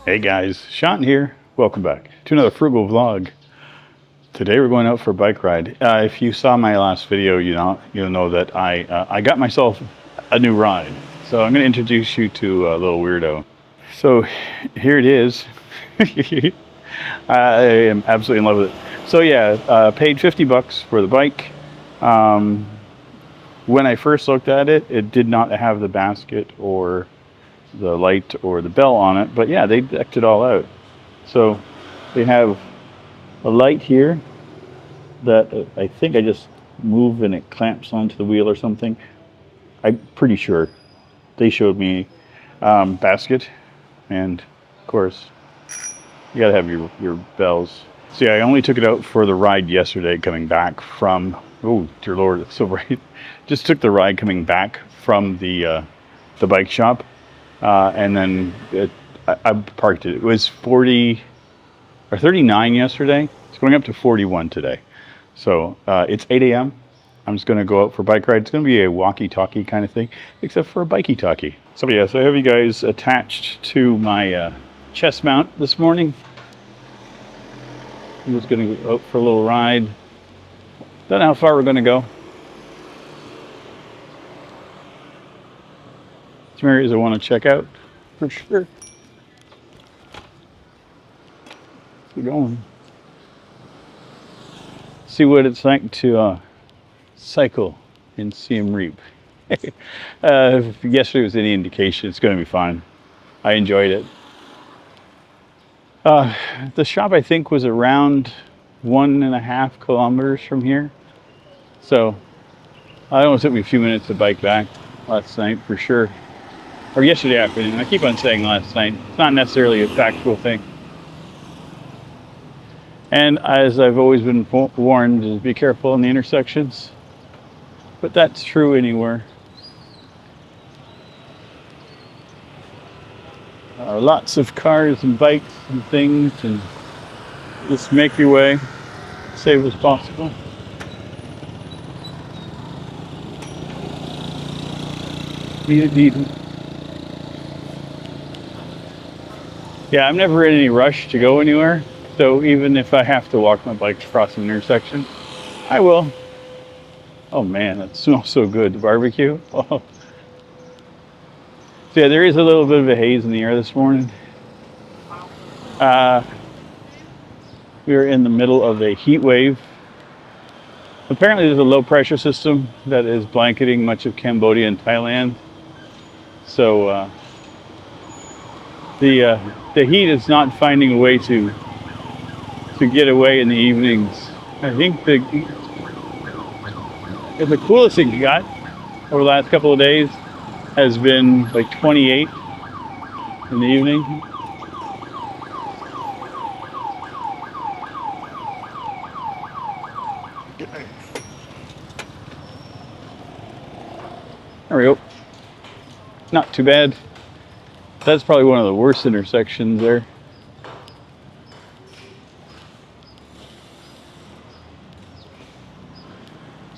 Hey guys, Sean here. Welcome back to another Frugal vlog. Today we're going out for a bike ride. If you saw my last video, you'll know that I got myself a new ride. So I'm going to introduce you to Little Weirdo. So here it is. I am absolutely in love with it. So yeah, paid $50 for the bike. When I first looked at it, it did not have the basket or the light or the bell on it, but yeah, they decked it all out. So they have a light here that I think I just move and it clamps onto the wheel or something. I'm pretty sure they showed me basket, and of course you gotta have your bells. See, I only took it out for the ride yesterday coming back from, oh dear lord, it's so bright. Just took the ride coming back from the bike shop. And then I parked it. It was 40 or 39 yesterday. It's going up to 41 today. So it's 8 a.m. I'm just going to go out for a bike ride. It's going to be a walkie-talkie kind of thing, except for a bikey-talkie. So yeah, so I have you guys attached to my chest mount this morning. I'm just going to go out for a little ride. Don't know how far we're going to go. Some areas I want to check out for sure. Keep going. See what it's like to cycle in Siem Reap. If yesterday was any indication, it's going to be fine. I enjoyed it. The shop I think was around 1.5 kilometers from here. So it only took me a few minutes to bike back last night for sure. Or yesterday afternoon. I keep on saying last night. It's not necessarily a factual thing. And as I've always been warned, is be careful in the intersections. But that's true anywhere. Lots of cars and bikes and things, and just make your way as safe as possible. Yeah, I'm never in any rush to go anywhere. So even if I have to walk my bike across an intersection, I will. Oh man, that smells so good, the barbecue. Oh. So yeah, there is a little bit of a haze in the air this morning. We're in the middle of a heat wave. Apparently there's a low pressure system that is blanketing much of Cambodia and Thailand. So the heat is not finding a way to get away in the evenings. I think the coolest it got over the last couple of days has been like 28 in the evening. There we go. Not too bad. That's probably one of the worst intersections there.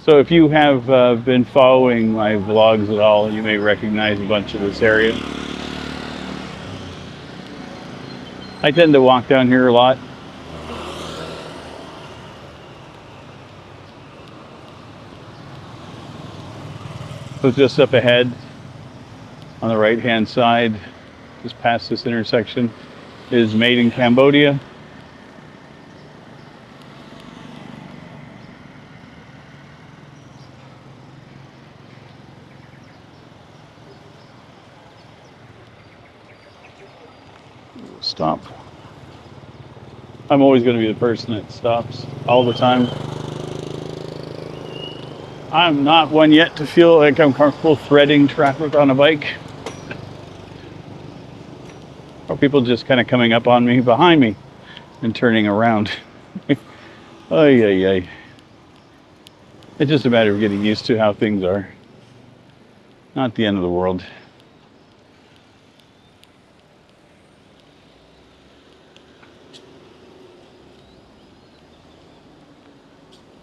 So if you have been following my vlogs at all, you may recognize a bunch of this area. I tend to walk down here a lot. So just up ahead on the right hand side, just past this intersection, is Maiden, Cambodia. Stop. I'm always going to be the person that stops all the time. I'm not one yet to feel like I'm comfortable threading traffic on a bike. Or people just kind of coming up on me behind me and turning around. Ay, ay, ay. It's just a matter of getting used to how things are. Not the end of the world.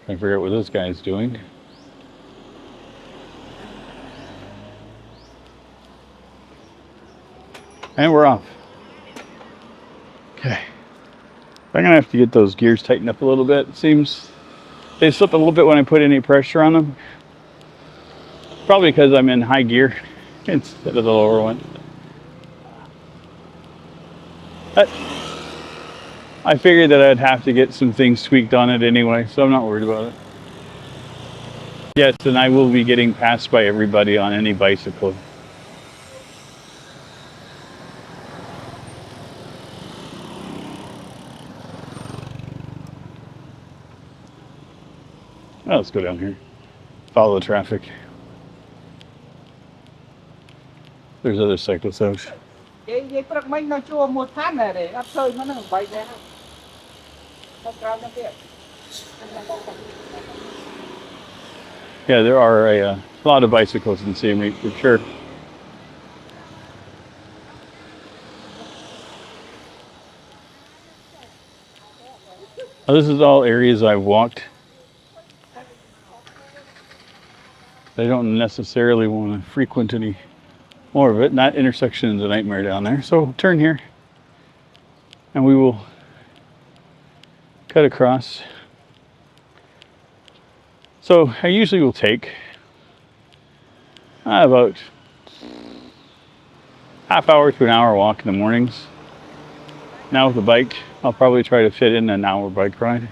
Trying to figure out what this guy's doing. And we're off. Okay. I'm gonna have to get those gears tightened up a little bit. It seems they slip a little bit when I put any pressure on them. Probably because I'm in high gear instead of the lower one. I figured that I'd have to get some things tweaked on it anyway, so I'm not worried about it. Yes, and I will be getting passed by everybody on any bicycle. Oh, let's go down here. Follow the traffic. There's other cyclists out. Yeah, there are a lot of bicycles in Siem Reap for sure. Now, this is all areas I've walked. I don't necessarily want to frequent any more of it. And that intersection is a nightmare down there. So turn here and we will cut across. So I usually will take about half hour to an hour walk in the mornings. Now with the bike, I'll probably try to fit in an hour bike ride.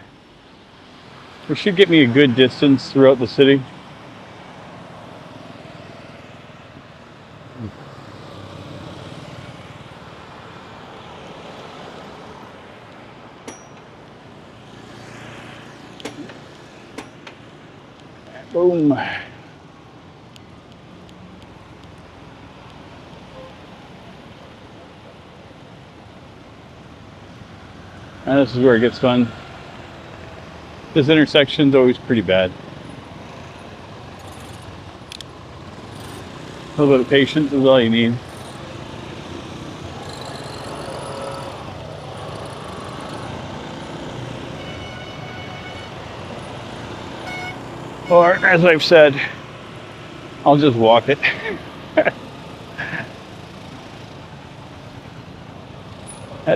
It should get me a good distance throughout the city. Boom. And this is where it gets fun. This intersection's always pretty bad. A little bit of patience is all you need. Or, as I've said, I'll just walk it.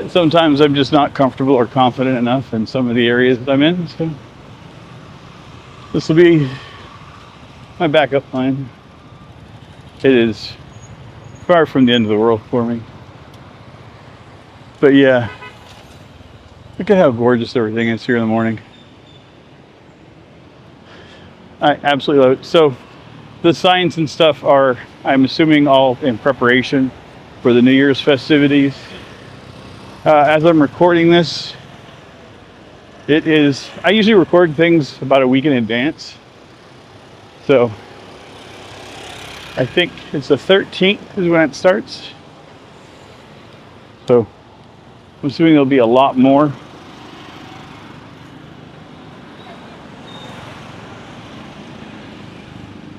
Sometimes I'm just not comfortable or confident enough in some of the areas that I'm in, so this will be my backup plan. It is far from the end of the world for me. But yeah, look at how gorgeous everything is here in the morning. I absolutely love it. So the signs and stuff are, I'm assuming, all in preparation for the New Year's festivities. As I'm recording this, it is, I usually record things about a week in advance. So I think it's the 13th is when it starts. So I'm assuming there'll be a lot more.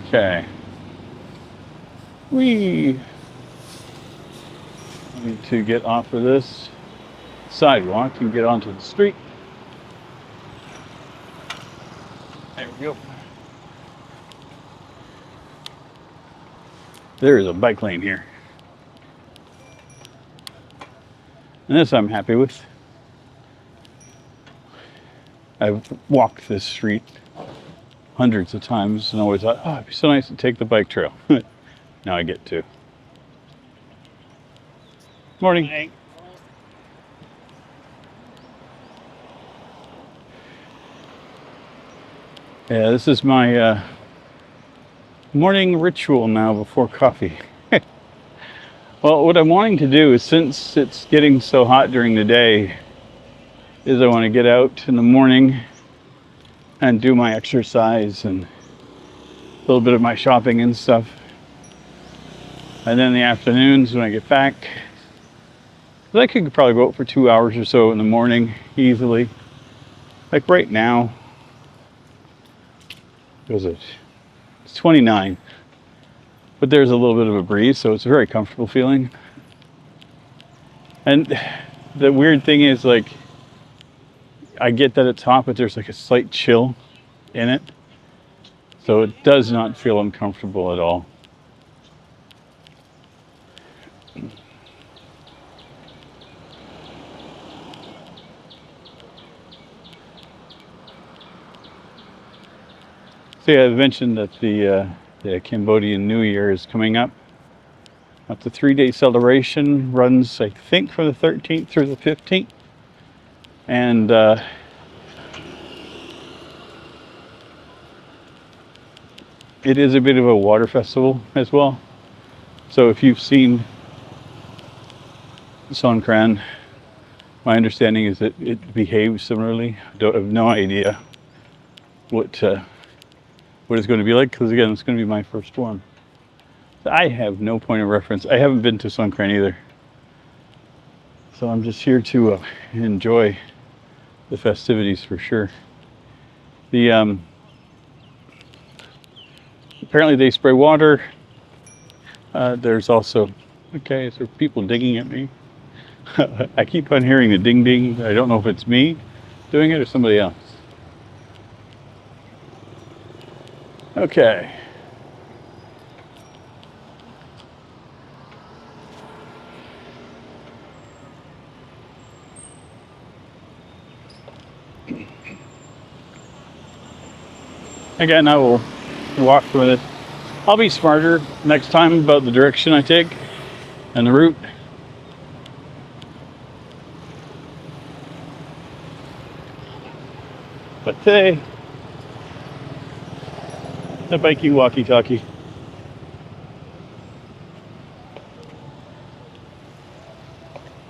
Okay. We need to get off of this sidewalk and get onto the street. There we go. There is a bike lane here. And this I'm happy with. I've walked this street hundreds of times and always thought, oh, it'd be so nice to take the bike trail. Now I get to. Morning. Hey. Yeah, this is my morning ritual now before coffee. Well, what I'm wanting to do is, since it's getting so hot during the day, is I want to get out in the morning and do my exercise and a little bit of my shopping and stuff. And then in the afternoons when I get back, I could probably go out for 2 hours or so in the morning easily. Like right now, what was it? It's 29. But there's a little bit of a breeze, so it's a very comfortable feeling. And the weird thing is, like, I get that it's hot, but there's like a slight chill in it. So it does not feel uncomfortable at all. So yeah, I mentioned that the Cambodian New Year is coming up. It's a 3-day celebration, runs I think from the 13th through the 15th, and it is a bit of a water festival as well. So if you've seen Songkran, my understanding is that it behaves similarly. I have no idea what it's going to be like, because again, it's going to be my first one. I have no point of reference. I haven't been to Songkran either, so I'm just here to enjoy the festivities for sure. The apparently they spray water. There's also, okay, so people digging at me. I keep on hearing the ding ding. I don't know if it's me doing it or somebody else. Okay. Again, I will walk with it. I'll be smarter next time about the direction I take and the route. But today, the biking walkie-talkie.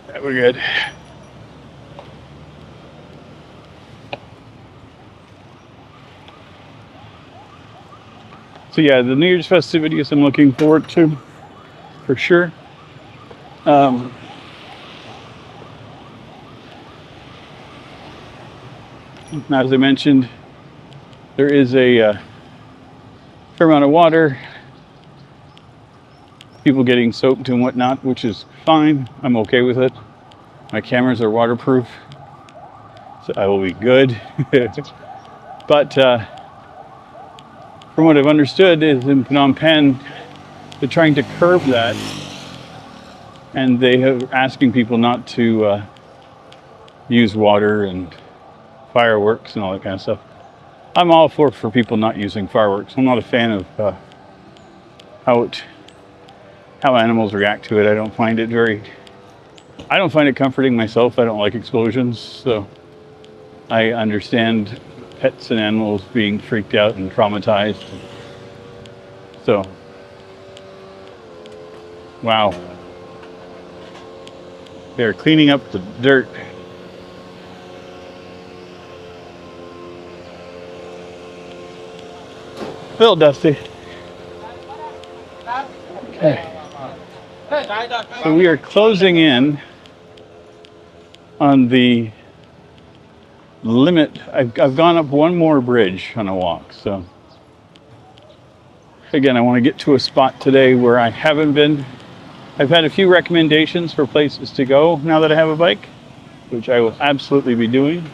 Yeah, we're good. So yeah, the New Year's festivities I'm looking forward to, for sure. As I mentioned, there is a fair amount of water, people getting soaked and whatnot, which is fine. I'm okay with it. My cameras are waterproof, so I will be good. But from what I've understood is in Phnom Penh, they're trying to curb that, and they are asking people not to use water and fireworks and all that kind of stuff. I'm all for people not using fireworks. I'm not a fan of how animals react to it. I don't find it comforting myself. I don't like explosions, so I understand pets and animals being freaked out and traumatized. So, wow. They're cleaning up the dirt. A little dusty. Okay. So we are closing in on the limit. I've gone up one more bridge on a walk. So again, I want to get to a spot today where I haven't been. I've had a few recommendations for places to go now that I have a bike, which I will absolutely be doing.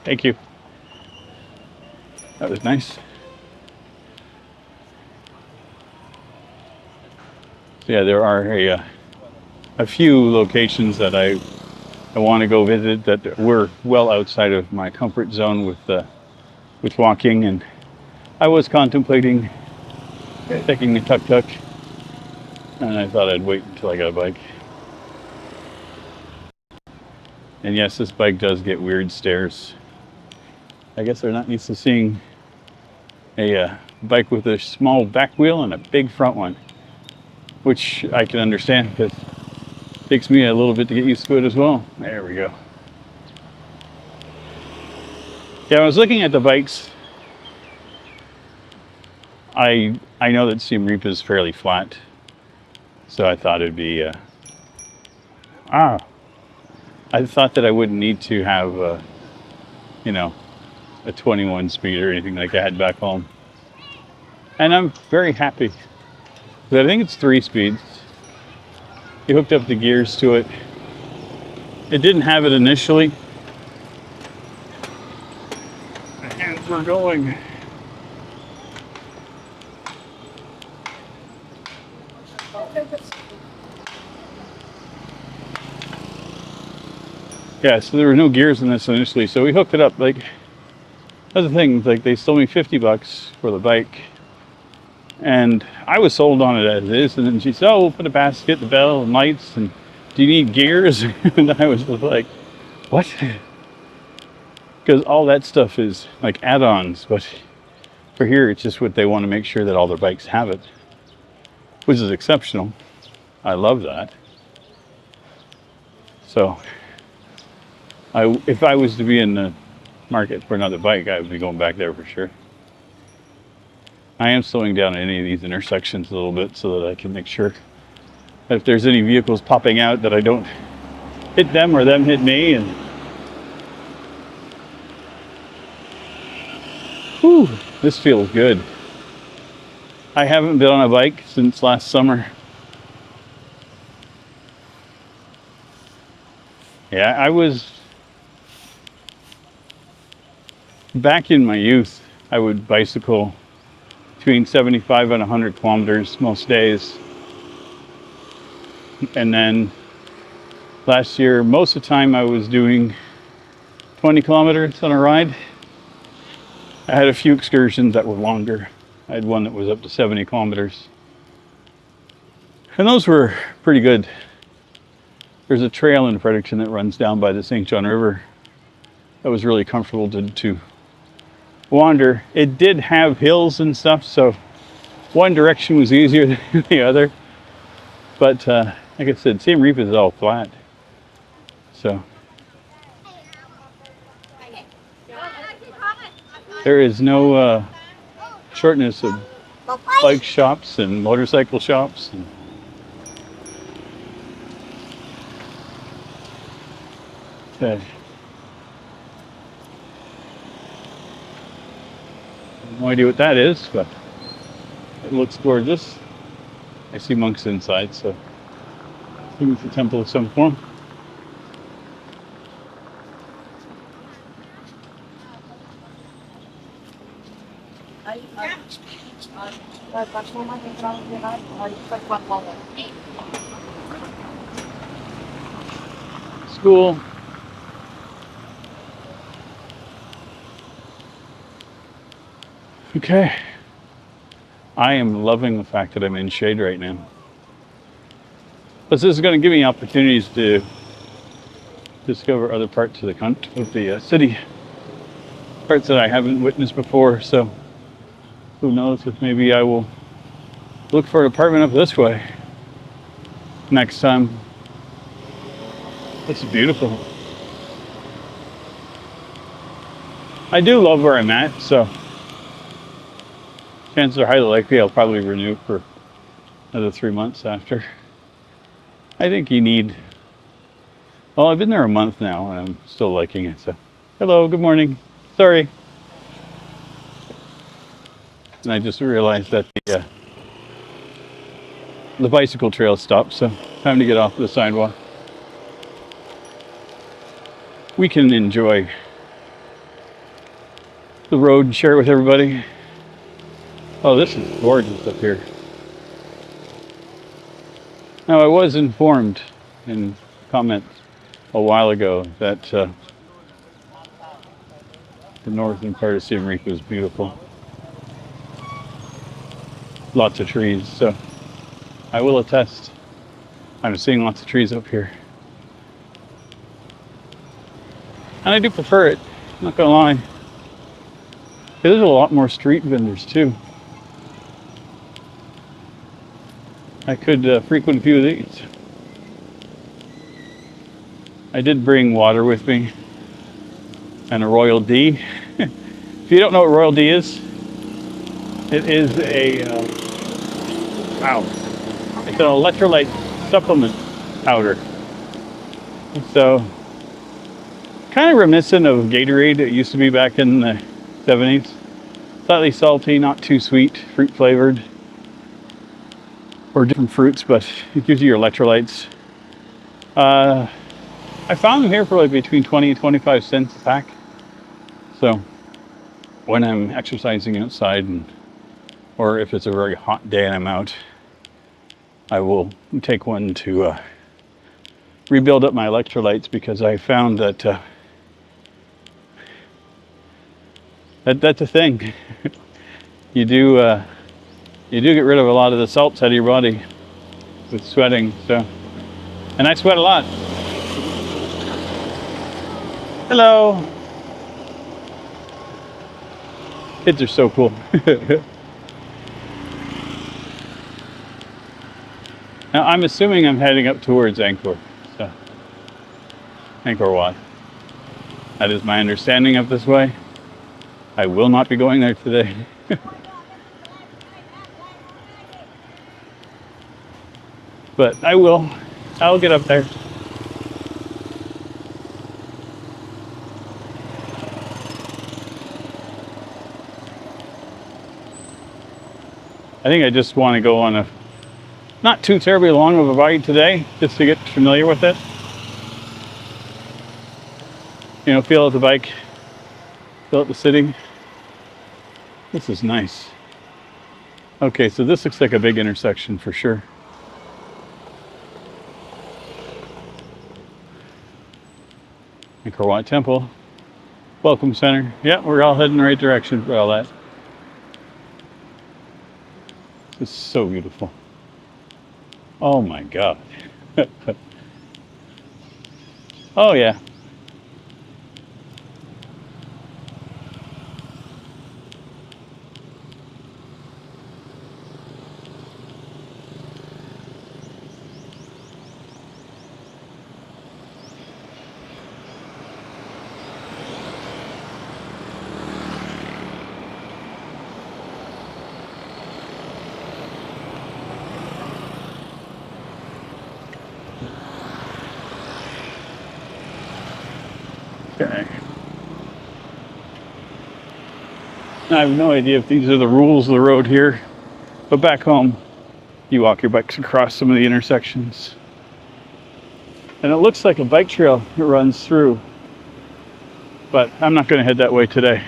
Thank you. That was nice. So yeah, there are a few locations that I want to go visit that were well outside of my comfort zone with walking, and I was contemplating taking a tuk-tuk, and I thought I'd wait until I got a bike. And yes, this bike does get weird stares. I guess they're not used to seeing a bike with a small back wheel and a big front one, which I can understand because it takes me a little bit to get used to it as well. There we go. Yeah, I was looking at the bikes. I know that Siem Reap is fairly flat, so I thought it'd be I thought that I wouldn't need to have a 21 speed or anything like I had back home, and I'm very happy. But I think it's 3 speeds. He hooked up the gears to it. It didn't have it initially, and we're going. Yeah, so there were no gears in this initially, so we hooked it up. Like, That's the thing, like they sold me $50 for the bike, and I was sold on it as is. And then she said, "Oh, we'll put a basket, the bell, and lights, and do you need gears?" And I was just like, "What?" Because all that stuff is like add-ons, but for here, it's just what they want to make sure that all their bikes have it, which is exceptional. I love that. So, if I was to be in the market for another bike, I would be going back there for sure. I am slowing down at any of these intersections a little bit so that I can make sure that if there's any vehicles popping out that I don't hit them or them hit me. And whew, this feels good. I haven't been on a bike since last summer. Yeah, I was back in my youth. I would bicycle between 75 and 100 kilometers most days. And then last year, most of the time I was doing 20 kilometers on a ride. I had a few excursions that were longer. I had one that was up to 70 kilometers. And those were pretty good. There's a trail in Fredericton that runs down by the St. John River that was really comfortable to wander. It did have hills and stuff, so one direction was easier than the other. But like I said, Siem Reap is all flat. So there is no shortness of bike shops and motorcycle shops. Okay. No idea what that is, but it looks gorgeous. I see monks inside, so I think it's a temple of some form. School. Okay. I am loving the fact that I'm in shade right now. But this is going to give me opportunities to discover other parts of the city, parts that I haven't witnessed before. So who knows if maybe I will look for an apartment up this way next time. This is beautiful. I do love where I'm at, so chances are highly likely I'll probably renew for another 3 months after. I think you need, well, I've been there a month now and I'm still liking it. So, hello, good morning. Sorry. And I just realized that the bicycle trail stopped, so time to get off the sidewalk. We can enjoy the road and share it with everybody. Oh, this is gorgeous up here. Now, I was informed in comments a while ago that the northern part of Siem Reap was beautiful. Lots of trees, so I will attest. I'm seeing lots of trees up here. And I do prefer it, not gonna lie. There's a lot more street vendors too. I could frequent a few of these. I did bring water with me and a Royal D. If you don't know what Royal D is, it is a it's an electrolyte supplement powder. So kind of reminiscent of Gatorade it used to be back in the 70s. Slightly salty, not too sweet, fruit flavored. Or different fruits, but it gives you your electrolytes. I found them here for like between 20 and 25 cents a pack. So when I'm exercising outside or if it's a very hot day and I'm out, I will take one to rebuild up my electrolytes, because I found that That's the thing. You do get rid of a lot of the salts out of your body with sweating. So, and I sweat a lot. Hello. Kids are so cool. Now I'm assuming I'm heading up towards Angkor. So, Angkor Wat. That is my understanding of this way. I will not be going there today. But I will. I'll get up there. I think I just want to go on a not too terribly long of a bike today, just to get familiar with it. You know, feel out the bike, feel out the city. This is nice. Okay, so this looks like a big intersection for sure. Angkor Wat Temple, Welcome Center. Yeah, we're all heading in the right direction for all that. It's so beautiful. Oh my God. Oh yeah. Okay. I have no idea if these are the rules of the road here, but back home, you walk your bikes across some of the intersections. And it looks like a bike trail that runs through, but I'm not going to head that way today.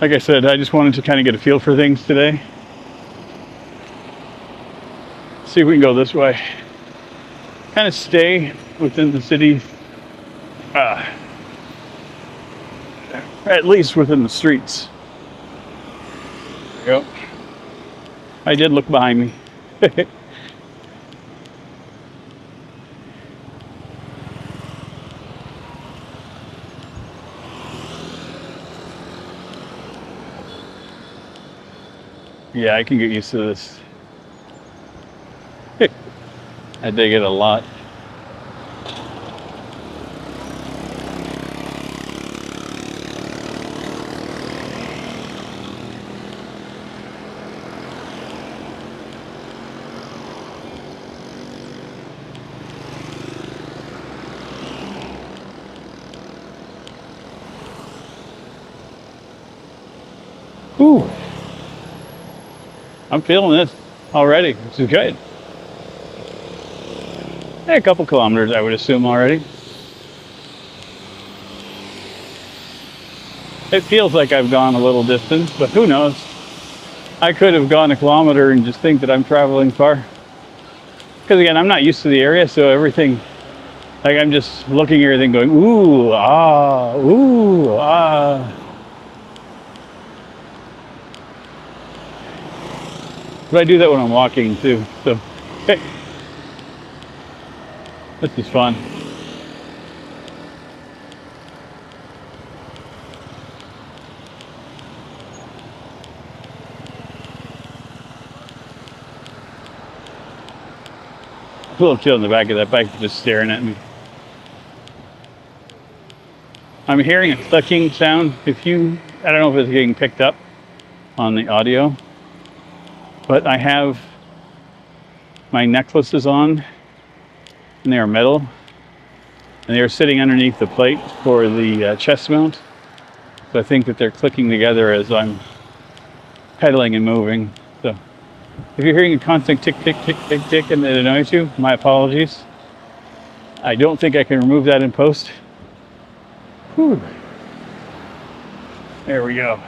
Like I said, I just wanted to kind of get a feel for things today. See if we can go this way. Kind of stay within the city. At least within the streets. There we go. I did look behind me. Yeah, I can get used to this. I dig it a lot. Ooh. I'm feeling this already, which is good. A couple kilometers, I would assume, already. It feels like I've gone a little distance, but who knows? I could have gone a kilometer and just think that I'm traveling far. Because again, I'm not used to the area, so everything, like I'm just looking at everything going, ooh, ah, ooh, ah. But I do that when I'm walking too, so hey, this is fun. A little chill in the back of that bike just staring at me. I'm hearing a clicking sound. I don't know if it's getting picked up on the audio, but I have my necklaces on, and they are metal, and they are sitting underneath the plate for the chest mount. So I think that they're clicking together as I'm pedaling and moving. So if you're hearing a constant tick, tick, tick, tick, tick, and it annoys you, my apologies. I don't think I can remove that in post. Whew. There we go.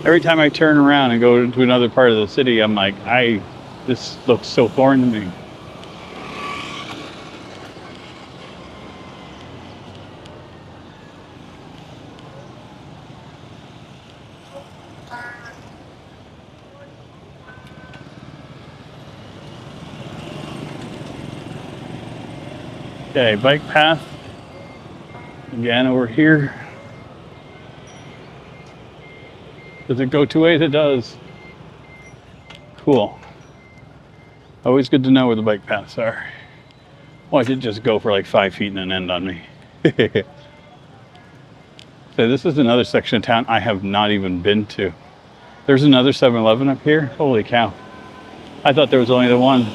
Every time I turn around and go into another part of the city, I'm like, this looks so foreign to me. Okay, bike path. Again, over here. Does it go two ways? It does. Cool. Always good to know where the bike paths are. Watch it just go for like 5 feet and then end on me. So this is another section of town I have not even been to. There's another 7-Eleven up here. Holy cow. I thought there was only the one.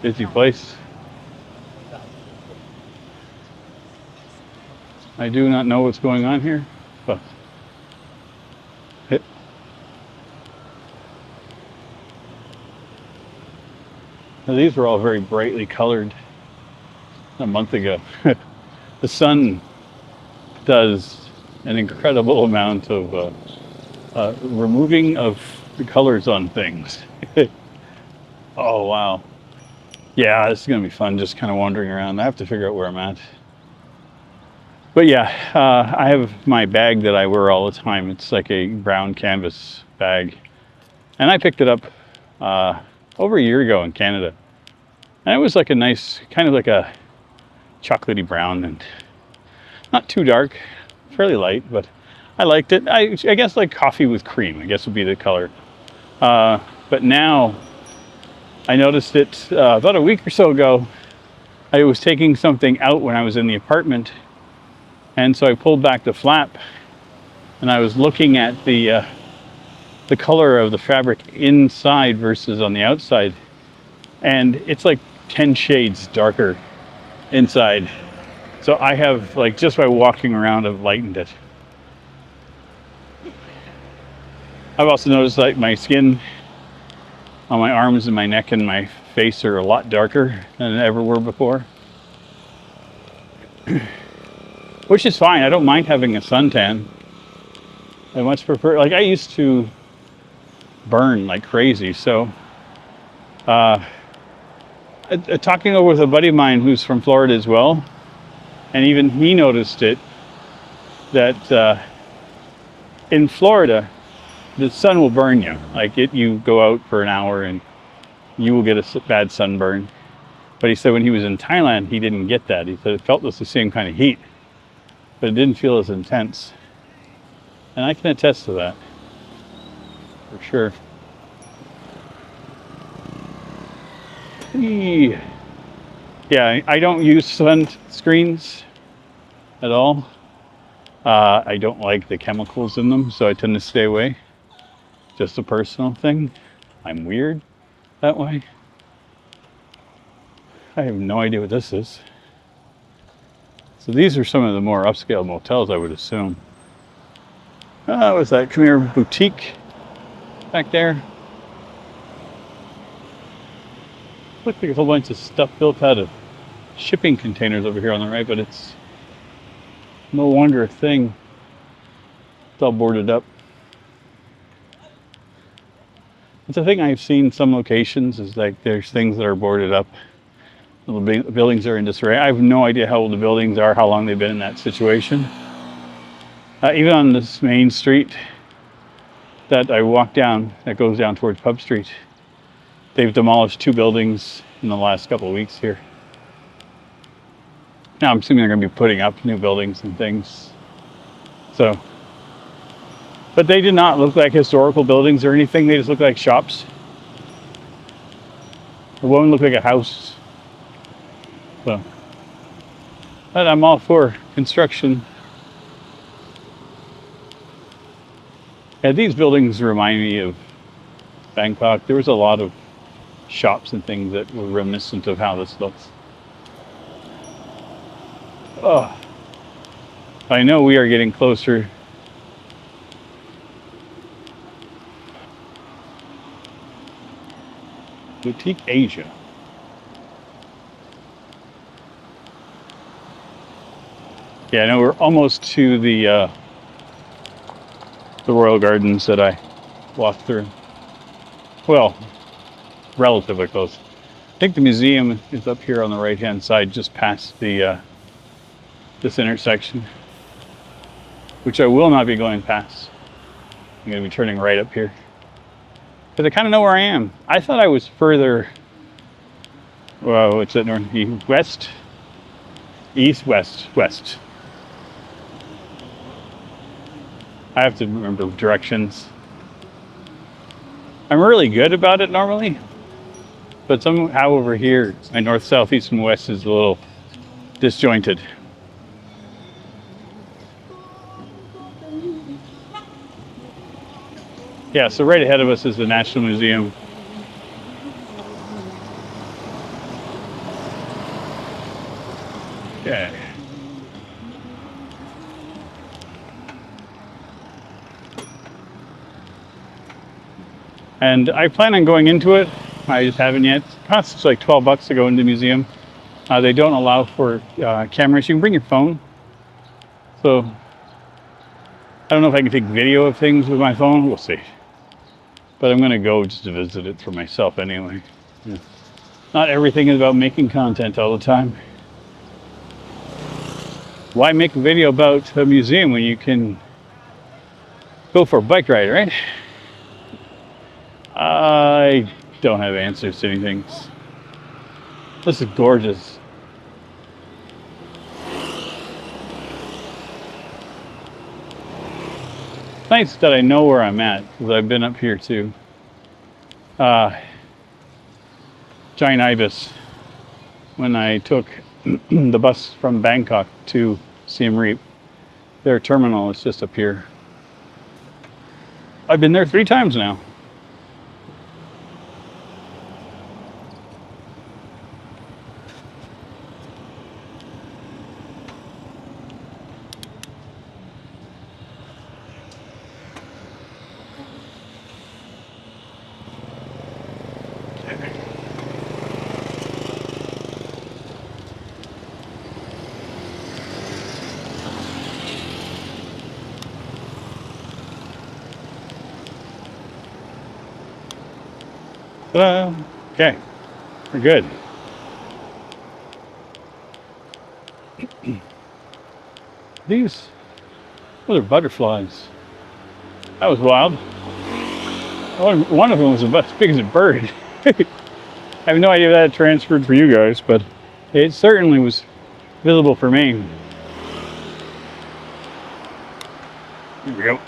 Busy place. I do not know what's going on here, but now, these were all very brightly colored a month ago. The sun does an incredible amount of removing of the colors on things. Oh, wow. Yeah, this is going to be fun just kind of wandering around. I have to figure out where I'm at. But yeah, I have my bag that I wear all the time. It's like a brown canvas bag. And I picked it up over a year ago in Canada. And it was like a nice, kind of like a chocolatey brown and not too dark, fairly light, but I liked it. I guess like coffee with cream, I guess would be the color. But now I noticed it about a week or so ago. I was taking something out when I was in the apartment. And so I pulled back the flap and I was looking at the color of the fabric inside versus on the outside. And it's like 10 shades darker inside. So I have, like, just by walking around, I've lightened it. I've also noticed like my skin on my arms and my neck and my face are a lot darker than they ever were before. Which is fine. I don't mind having a suntan. I much prefer, like, I used to burn like crazy. So talking over with a buddy of mine who's from Florida as well, and even he noticed it, that in Florida the sun will burn you. Like, you go out for an hour and you will get a bad sunburn. But he said when he was in Thailand, he didn't get that. He said it felt the same kind of heat, but it didn't feel as intense. And I can attest to that, for sure. Yeah, I don't use sunscreens at all. I don't like the chemicals in them, so I tend to stay away. Just a personal thing. I'm weird that way. I have no idea what this is. So these are some of the more upscale motels, I would assume. What's that? Khmer Boutique back there. Looks like a whole bunch of stuff built out of shipping containers over here on the right, but it's no longer a thing. It's all boarded up. It's a thing I've seen some locations, is like there's things that are boarded up. The buildings are in disarray. I have no idea how old the buildings are, how long they've been in that situation. Even on this main street that I walk down, that goes down towards Pub Street, they've demolished 2 buildings in the last couple of weeks here. Now I'm assuming they're going to be putting up new buildings and things. So, but they did not look like historical buildings or anything. They just look like shops. The one looked like a house. So, but I'm all for construction. Yeah, these buildings remind me of Bangkok. There was a lot of shops and things that were reminiscent of how this looks. Oh, I know we are getting closer. Boutique Asia. Yeah, I know we're almost to the Royal Gardens that I walk through. Well, relatively close. I think the museum is up here on the right-hand side, just past the this intersection, which I will not be going past. I'm going to be turning right up here because I kind of know where I am. I thought I was further. Well, what's that? North, east, west, east, west, west. I have to remember directions. I'm really good about it normally, but somehow over here, my north, south, east, and west is a little disjointed. Yeah, so right ahead of us is the National Museum. Yeah. And I plan on going into it. I just haven't yet. It costs like $12 to go into the museum. They don't allow for cameras. You can bring your phone. So I don't know if I can take video of things with my phone. We'll see. But I'm going to go just to visit it for myself anyway. Yeah. Not everything is about making content all the time. Why make a video about a museum when you can go for a bike ride, right? I don't have answers to anything. This is gorgeous. It's nice that I know where I'm at because I've been up here too. Giant ibis. When I took the bus from Bangkok to Siem Reap, their terminal is just up here. I've been there 3 times now. Okay, we're good. These are butterflies. That was wild. One of them was about as big as a bird. I have no idea if that transferred for you guys, but it certainly was visible for me. Here we go.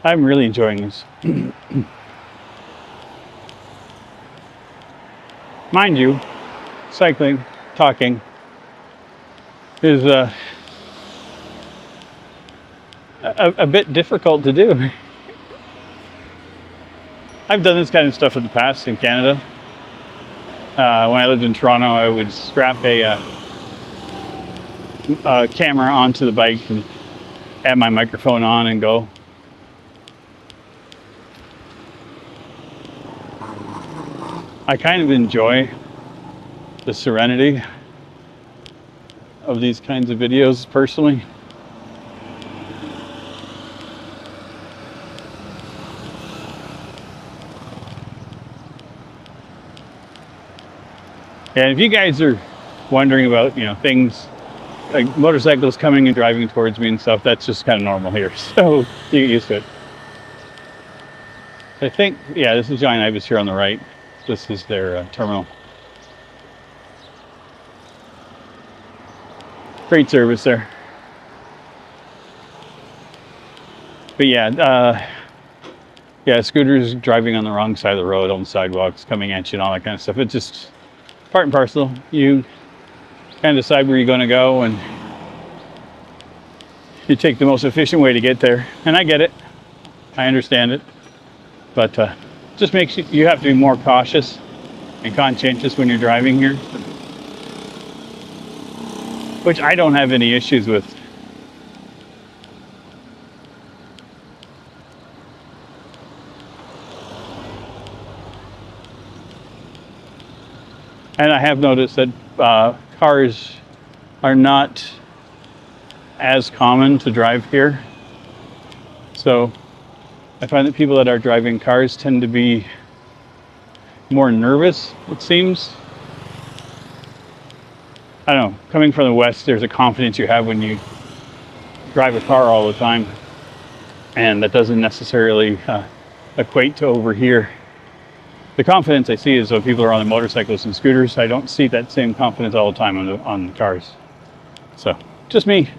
I'm really enjoying this. Mind you, cycling, talking is a bit difficult to do. I've done this kind of stuff in the past in Canada. When I lived in Toronto, I would strap a camera onto the bike and have my microphone on and go. I kind of enjoy the serenity of these kinds of videos personally. And if you guys are wondering about, things like motorcycles coming and driving towards me and stuff, that's just kind of normal here. So you get used to it. I think, yeah, this is Giant Ibis here on the right. This is their terminal. Great service there. But yeah, scooters driving on the wrong side of the road, on the sidewalks, coming at you and all that kind of stuff. It's just part and parcel. You kind of decide where you're going to go and you take the most efficient way to get there. And I get it. I understand it. But just makes you have to be more cautious and conscientious when you're driving here, which I don't have any issues with. And I have noticed that cars are not as common to drive here. So I find that people that are driving cars tend to be more nervous, it seems. I don't know, coming from the West, there's a confidence you have when you drive a car all the time. And that doesn't necessarily equate to over here. The confidence I see is when people are on the motorcycles and scooters. I don't see that same confidence all the time on the cars. So, just me.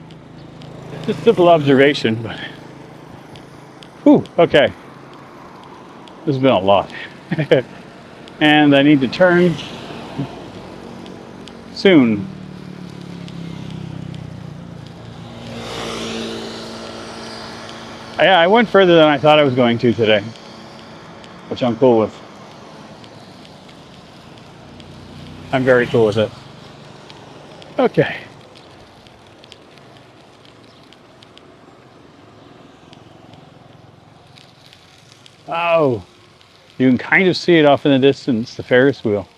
Just simple observation, but... Whew, okay. This has been a lot. And I need to turn soon. Yeah, I went further than I thought I was going to today, which I'm cool with. I'm very cool with it. Okay. Oh, you can kind of see it off in the distance, the Ferris wheel.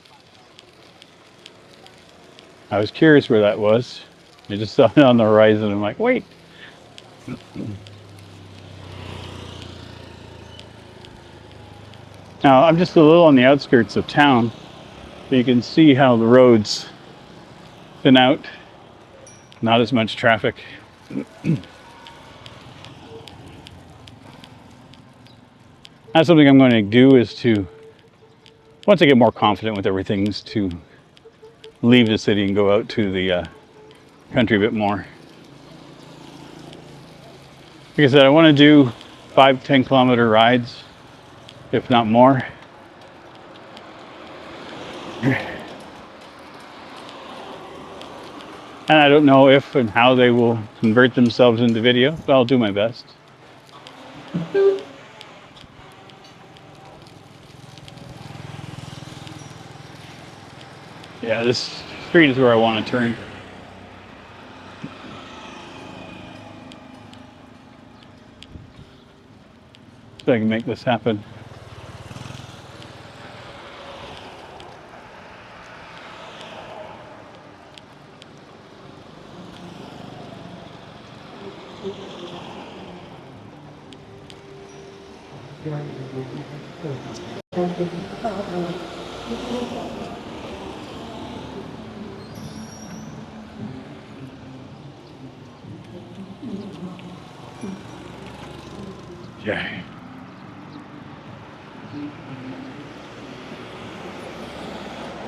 I was curious where that was. I just saw it on the horizon. I'm like, wait. Now, I'm just a little on the outskirts of town, so you can see how the roads thin out. Not as much traffic. That's something I'm going to do, is to, once I get more confident with everything, is to leave the city and go out to the country a bit more. Like I said, I want to do 5-10 kilometer rides, if not more. And I don't know if and how they will convert themselves into video, but I'll do my best. Yeah, this street is where I want to turn. So I can make this happen. Yeah.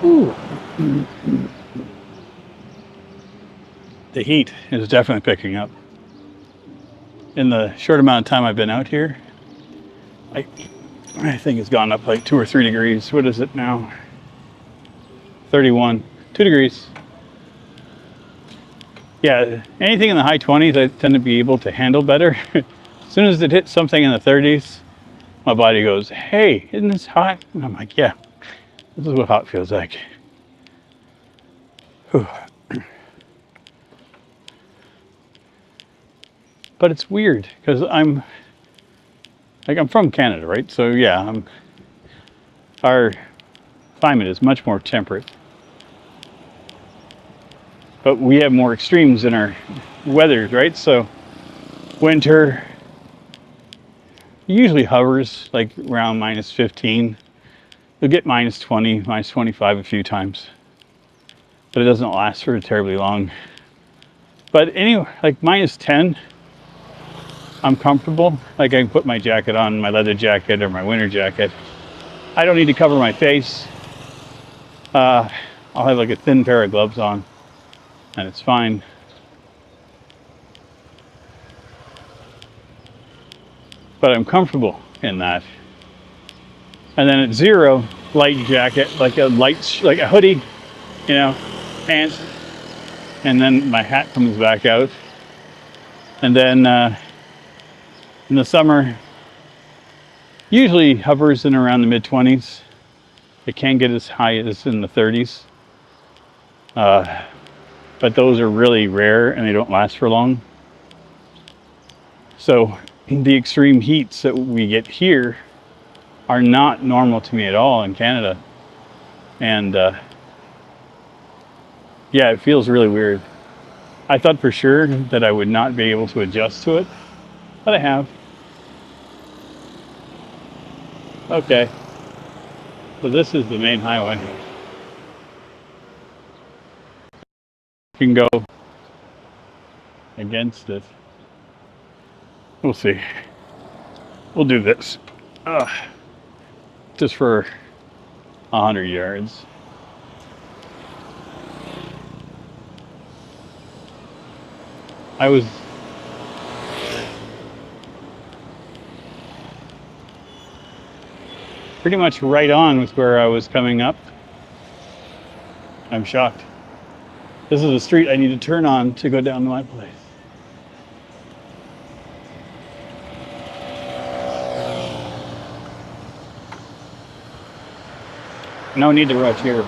Ooh. The heat is definitely picking up. In the short amount of time I've been out here, I think it's gone up like 2 or 3 degrees. What is it now? 31, 2 degrees. Yeah, anything in the high 20s I tend to be able to handle better. As soon as it hits something in the 30s, my body goes, hey, isn't this hot? And I'm like, yeah, this is what hot feels like. Whew. But it's weird, because I'm from Canada, right? So yeah, our climate is much more temperate. But we have more extremes in our weathers, right? So winter usually hovers like around minus 15. You'll get minus 20, minus 25 a few times. But it doesn't last for terribly long. But anyway, like minus 10, I'm comfortable. Like I can put my jacket on, my leather jacket or my winter jacket. I don't need to cover my face. I'll have like a thin pair of gloves on and it's fine. But I'm comfortable in that. And then at 0, light jacket, like a like a hoodie, you know, pants, and then my hat comes back out. And then in the summer, usually hovers in around the mid-20s. It can get as high as in the 30s. But those are really rare and they don't last for long. So the extreme heats that we get here are not normal to me at all in Canada. And Yeah, it feels really weird. I thought for sure that I would not be able to adjust to it, but I have. Okay, so this is the main highway. You can go against it. We'll see. We'll do this. Just for 100 yards. I was pretty much right on with where I was coming up. I'm shocked. This is a street I need to turn on to go down to my place. No need to rush here.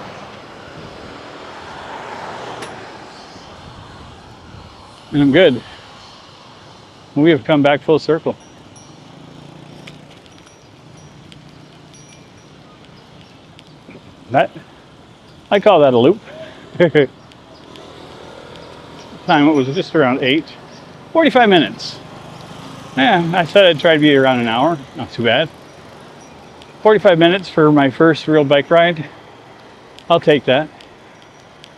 And I'm good. We have come back full circle. That, I call that a loop. Time it was just around 8. 45 minutes. Yeah, I said I'd try to be around an hour. Not too bad. 45 minutes for my first real bike ride. I'll take that.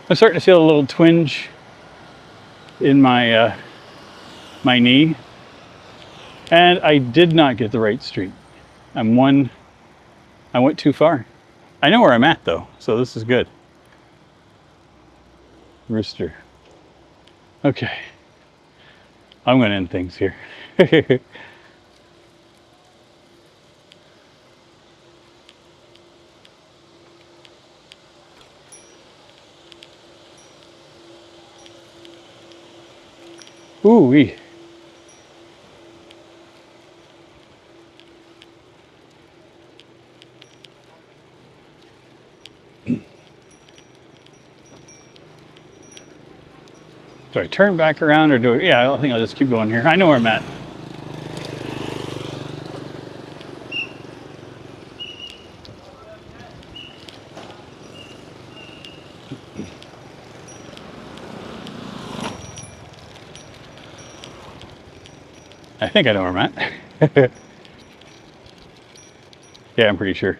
I'm starting to feel a little twinge in my my knee, and I did not get the right street. I went too far. I know where I'm at though, so this is good. Rooster. Okay. I'm going to end things here. Ooh-wee. Do I turn back around or do I? Yeah, I think I'll just keep going here. I know where I'm at. I think I know where I'm at. Yeah, I'm pretty sure.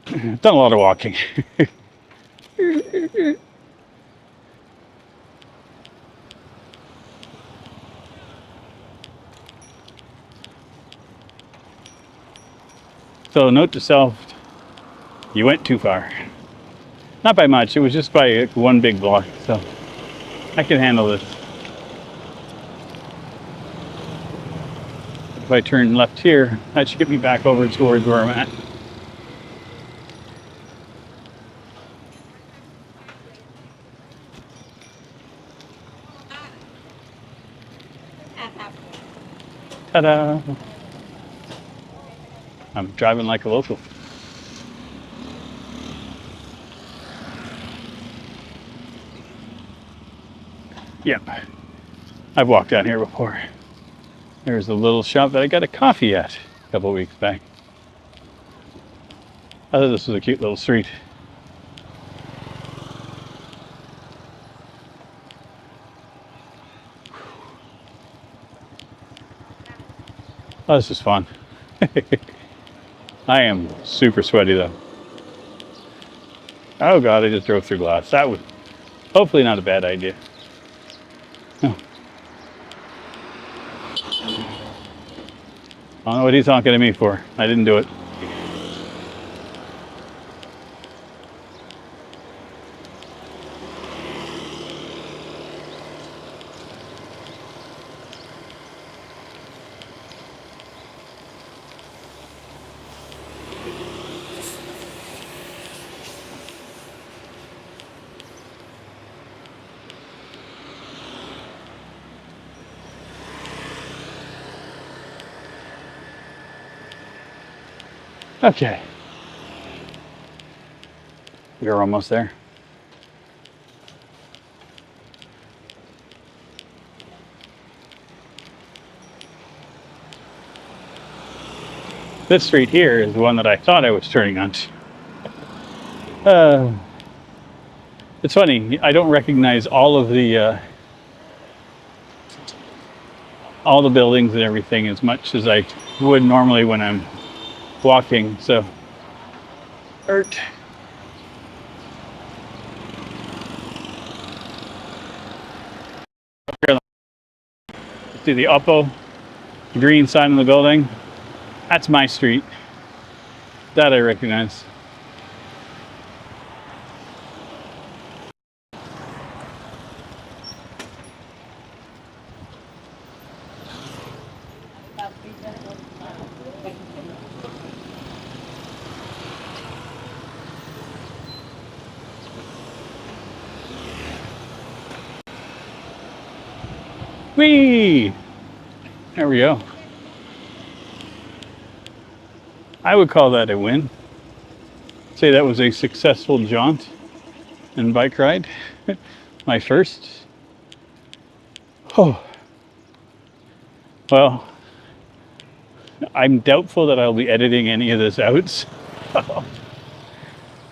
I've done a lot of walking. So note to self, you went too far. Not by much, it was just by one big block, so I can handle this. If I turn left here, that should get me back over towards where I'm at. Ta-da! I'm driving like a local. Yep, I've walked down here before. There's a little shop that I got a coffee at a couple of weeks back. I thought this was a cute little street. Oh, this is fun. I am super sweaty though. Oh god, I just drove through glass. That was hopefully not a bad idea. Oh. I don't know what he's honking at me for. I didn't do it. Okay. We're almost there. This street here is the one that I thought I was turning onto. It's funny, I don't recognize all the buildings and everything as much as I would normally when I'm walking. So, Ert. See the Oppo, the green sign on the building. That's my street. That I recognize. Whee! There we go. I would call that a win. Say that was a successful jaunt and bike ride. My first. Oh. Well, I'm doubtful that I'll be editing any of this out.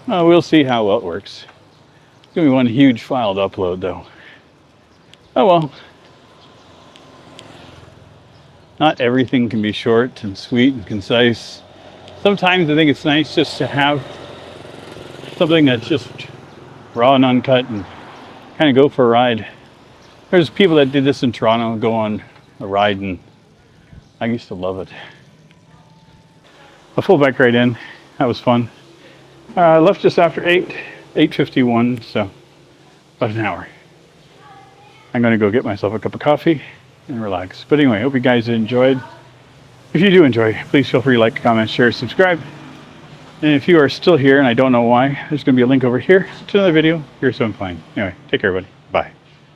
We'll see how well it works. It's gonna be one huge file to upload though. Oh well. Not everything can be short and sweet and concise. Sometimes I think it's nice just to have something that's just raw and uncut and kind of go for a ride. There's people that did this in Toronto, go on a ride, and I used to love it. A full bike ride in, that was fun. I left just after 8:51, so about an hour. I'm gonna go get myself a cup of coffee and relax. But anyway, I hope you guys enjoyed. If you do enjoy, please feel free to like, comment, share, subscribe. And if you are still here and I don't know why, there's going to be a link over here to another video. Here's something fine. Anyway, take care, everybody. Bye.